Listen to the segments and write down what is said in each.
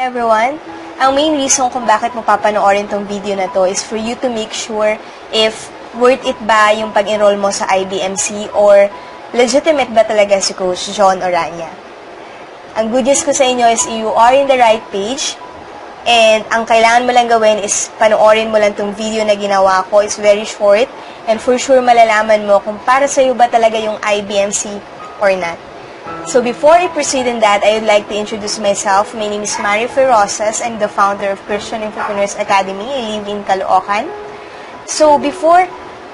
Everyone, ang main reason kung bakit mo papanoorin tong video na to is for you to make sure if worth it ba yung pag-enroll mo sa IBMC or legitimate ba talaga si Coach John Orania. Ang good news ko sa inyo is you are in the right page and ang kailangan mo lang gawin is panoorin mo lang tong video na ginawa ko. It's very short and for sure malalaman mo kung para sa'yo ba talaga yung IBMC or not. So before I proceed in that, I would like to introduce myself. My name is Mari Ferrosas. I'm the founder of Christian Entrepreneurs Academy. I live in Caloocan. So before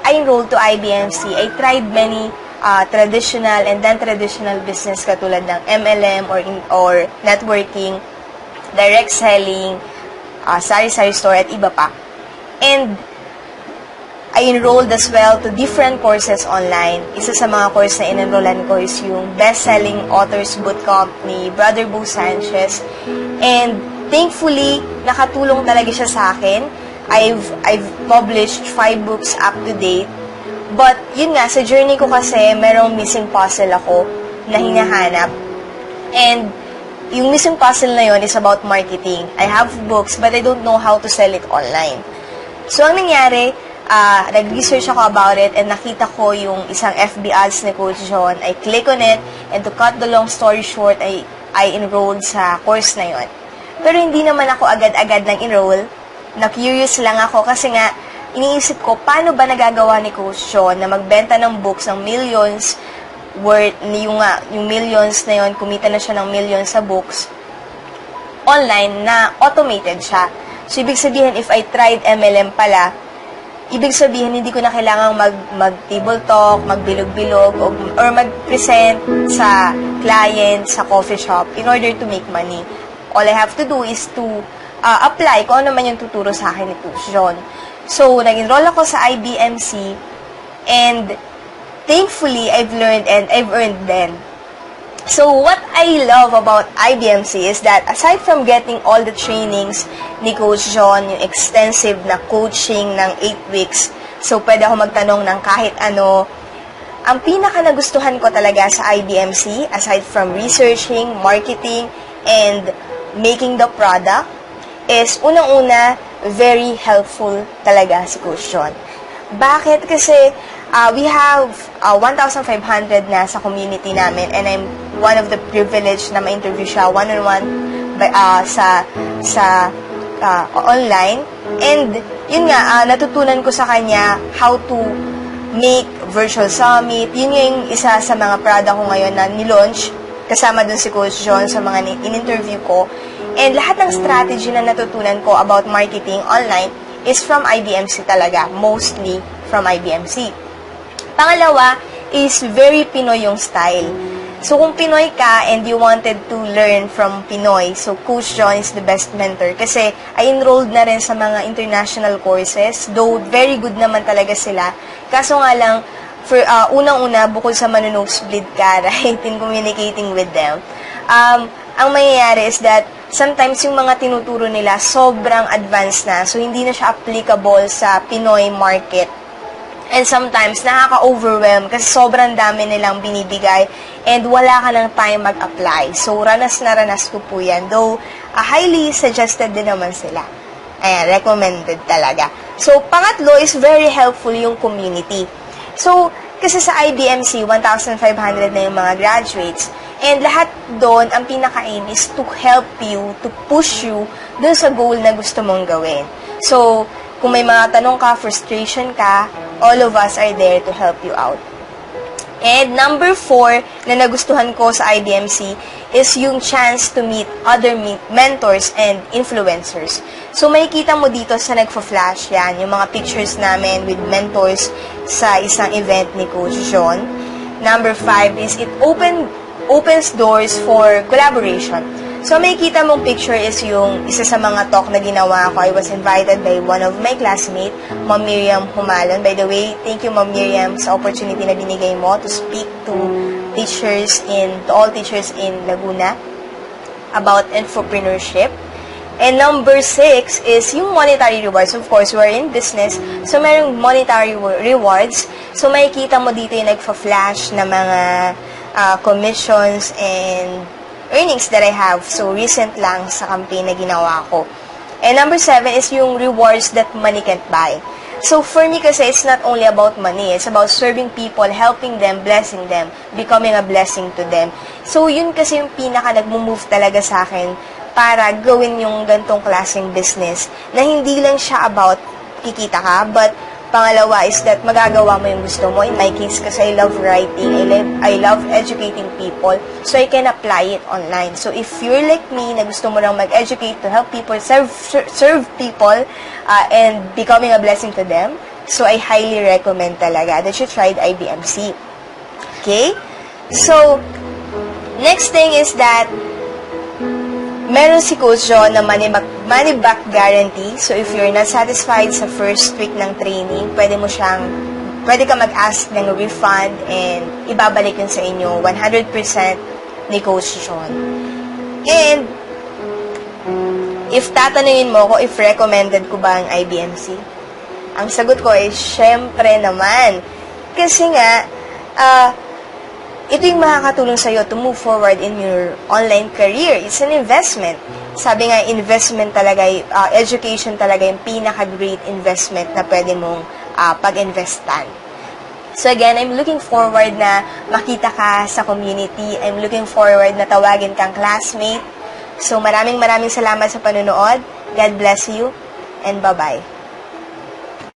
I enrolled to IBMC, I tried many traditional and non-traditional business katulad ng MLM or networking, direct selling, sari-sari store at iba pa. And I enrolled as well to different courses online. Isa sa mga course na in-enrollan ko is yung Best-Selling Authors Bootcamp ni Brother Bo Sanchez. And thankfully, nakatulong talaga siya sa akin. I've published 5 books up to date. But, yun nga, sa journey ko kasi, merong missing puzzle ako na hinahanap. And, yung missing puzzle na yun is about marketing. I have books, but I don't know how to sell it online. So, ang nangyari, nag-research ako about it and nakita ko yung isang FB ads ni Coach John. I click on it and to cut the long story short, I enrolled sa course na yon. Pero hindi naman ako agad-agad nag-enroll. Na-curious lang ako kasi nga, iniisip ko, paano ba nagagawa ni Coach John na magbenta ng books ng millions worth, yung millions na yon, kumita na siya ng millions sa books online na automated siya. So, ibig sabihin, if I tried MLM pala, ibig sabihin, hindi ko na kailangang mag-table talk, magbilog-bilog, or mag-present sa client, sa coffee shop in order to make money. All I have to do is to apply kung ano man yung tuturo sa akin ni Coach John. So, nag-enroll ako sa IBMC and thankfully, I've learned and I've earned then. So, what I love about IBMC is that aside from getting all the trainings ni Coach John, yung extensive na coaching ng 8 weeks, so pwede ako magtanong ng kahit ano, ang pinaka nagustuhan ko talaga sa IBMC, aside from researching, marketing, and making the product, is unang-una, very helpful talaga si Coach John. Bakit? Kasi we have 1,500 na sa community namin and I'm one of the privileged na ma-interview siya one-on-one sa online. And yun nga, natutunan ko sa kanya how to make virtual summit. Yun yung isa sa mga product ko ngayon na nilaunch kasama dun si Coach John sa mga in-interview ko. And lahat ng strategy na natutunan ko about marketing online is from IBMC talaga. Mostly from IBMC. Pangalawa is very Pinoy yung style. So, kung Pinoy ka and you wanted to learn from Pinoy, so Coach John is the best mentor. Kasi I enrolled na rin sa mga international courses, though very good naman talaga sila. Kaso nga lang, for unang-una, bukod sa manonosebleed ka, right, in communicating with them, ang mangyayari is that sometimes yung mga tinuturo nila sobrang advanced na, so hindi na siya applicable sa Pinoy market. And sometimes, nakaka-overwhelm kasi sobrang dami nilang binibigay and wala ka ng time mag-apply. So, ranas na ranas ko po yan. Though, highly suggested din naman sila. Ayan, recommended talaga. So, pangatlo is very helpful yung community. So, kasi sa IBMC, 1,500 na yung mga graduates. And lahat doon, ang pinaka-aim is to help you, to push you dun sa goal na gusto mong gawin. So, kung may mga tanong ka, frustration ka, all of us are there to help you out. And number 4 na nagustuhan ko sa IBMC is yung chance to meet other mentors and influencers. So, makikita mo dito sa nagfa-flash yan, yung mga pictures namin with mentors sa isang event ni Coach John. Number 5 is it opens doors for collaboration. So, makikita mong picture is yung isa sa mga talk na ginawa ko. I was invited by one of my classmates, Ma'am Miriam Humalon. By the way, thank you, Ma'am Miriam, sa opportunity na binigay mo to speak to all teachers in Laguna about entrepreneurship. And number 6 is yung monetary rewards. Of course, we're in business, so mayroong monetary rewards. So, makikita mo dito yung nagfa-flash na mga commissions and earnings that I have. So, recent lang sa campaign na ginawa ko. And number 7 is yung rewards that money can't buy. So, for me kasi, it's not only about money. It's about serving people, helping them, blessing them, becoming a blessing to them. So, yun kasi yung pinaka nagmo-move talaga sa akin para gawin yung gantong klaseng business na hindi lang siya about kikita ka, but pangalawa is that magagawa mo yung gusto mo. In my case, kasi I love writing, I love educating people, so I can apply it online. So if you're like me, na gusto mo lang mag-educate to help people, serve people, and becoming a blessing to them, so I highly recommend talaga that you tried IBMC. Okay? So, next thing is that meron si Coach John na money back guarantee. So, if you're not satisfied sa first week ng training, pwede ka mag-ask ng refund and ibabalik yun sa inyo 100% ni Coach John. And, if tatanungin mo ko if recommended ko ba ang IBMC, ang sagot ko ay syempre naman. Kasi nga, ito yung makakatulong sa'yo to move forward in your online career. It's an investment. Sabi nga, investment talaga, education talaga yung pinaka-great investment na pwede mong pag-investan. So again, I'm looking forward na makita ka sa community. I'm looking forward na tawagin kang classmate. So maraming salamat sa panunood. God bless you and bye-bye.